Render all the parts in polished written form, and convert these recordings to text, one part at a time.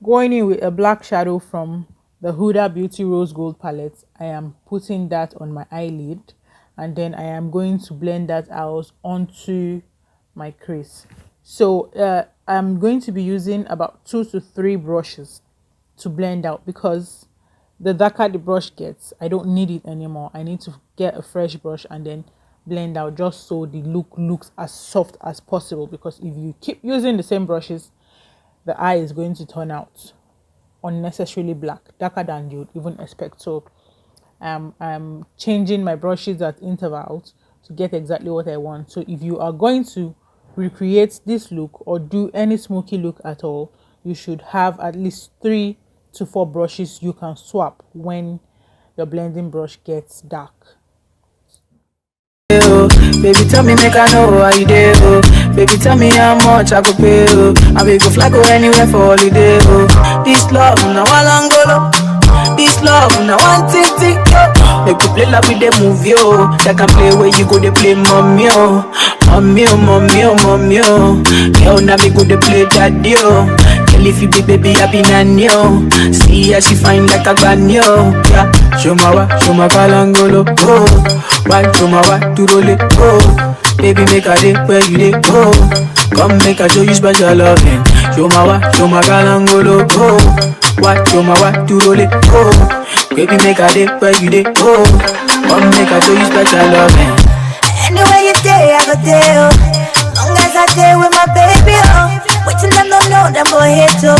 Going in with a black shadow from the Huda Beauty Rose Gold palette, I am putting that on my eyelid, and then I am going to blend that out onto my crease. So I'm going to be using about 2 to 3 brushes to blend out, because the darker the brush gets, I don't need it anymore. I need to get a fresh brush and then blend out, just so the look looks as soft as possible, because if you keep using the same brushes, the eye is going to turn out unnecessarily black, darker than you'd even expect. So I'm changing my brushes at intervals to get exactly what I want. So if you are going to recreate this look or do any smoky look at all, you should have at least 3 to 4 brushes you can swap when your blending brush gets dark. Baby, tell me, make I know how you do. Baby, tell me how much I go pay. I will go fly go anywhere for holiday. This love, now I long go. This love, now one thing. Make you play like with the movie, that can play where you go to play mommy, mommy. Girl, now me go to play daddy, girl, if you be baby, I be nanny, see how she fine like a banyo. Yeah, show my balangolo, why show my what to roll it, baby, make a day where you dey, come make a show you special loving. Show my balangolo, why show my what to roll it, baby, make a day where you dey, come make a show you special loving. Anywhere you day, I go there, long as I day with my baby, wait till them don't know them boy hate you.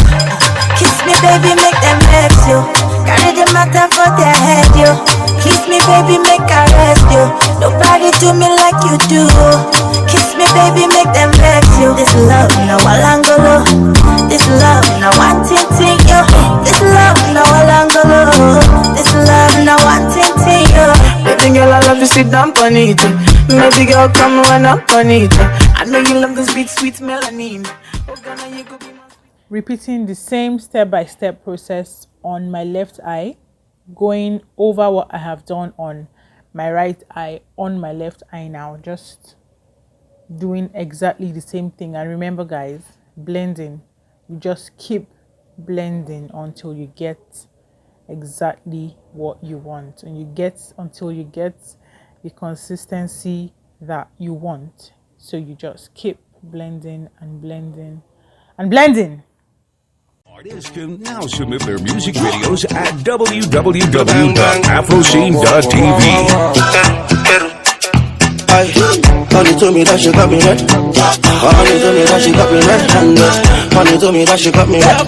Kiss me, baby, make them vex you. Carry the matter for their head, you. Kiss me, baby, make I rest you. Nobody do me like you do. Kiss me, baby, make them vex you. This love, no walangolo. This love, no one ting yo. This love, no walangolo. This love, no one ting yo. Baby girl, I love to sit down on it. Baby girl, come run up on it. I know you love this beat, sweet melanin. Repeating the same step-by-step process on my left eye, going over what I have done on my right eye on my left eye now, just doing exactly the same thing. And remember guys, blending, you just keep blending until you get exactly what you want, and until you get the consistency that you want. So you just keep blending and blending and blending. Artists can now submit their music videos at www.afroscene.tv. Honey told me that she got me red. Honey told me that she got me red-handed. Honey told me that she got me red.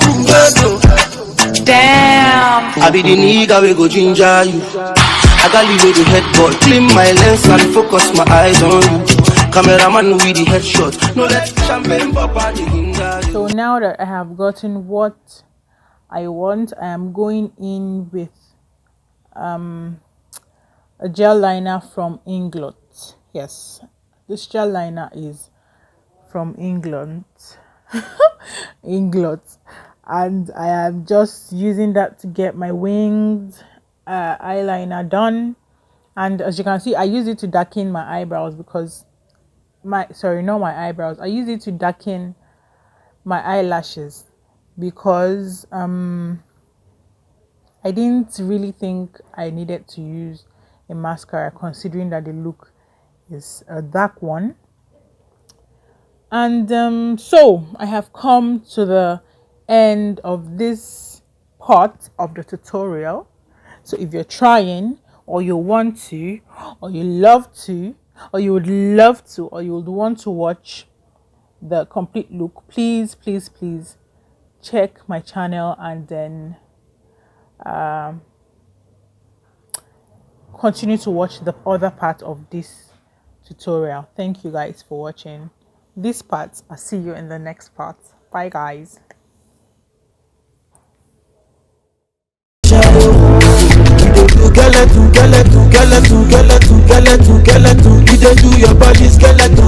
Damn. I be the nigga we go ginger you. I got leave with the head but clean my lens and focus my eyes on you. Cameraman with the headshot. No let champagne pop out the hinder. So now that I have gotten what I want, I am going in with a gel liner from England. Yes, this gel liner is from England. And I am just using that to get my winged eyeliner done. And as you can see, I use it to darken my eyebrows, because not my eyebrows, I use it to darken my eyelashes, because I didn't really think I needed to use a mascara, considering that the look is a dark one. And so I have come to the end of this part of the tutorial. So if you're trying, or you want to, or you love to, or you would love to, or you would want to watch the complete look, please check my channel and then continue to watch the other part of this tutorial. Thank you guys for watching this part. I'll see you in the next part. Bye guys. Skeleton, you dey do your body skeleton.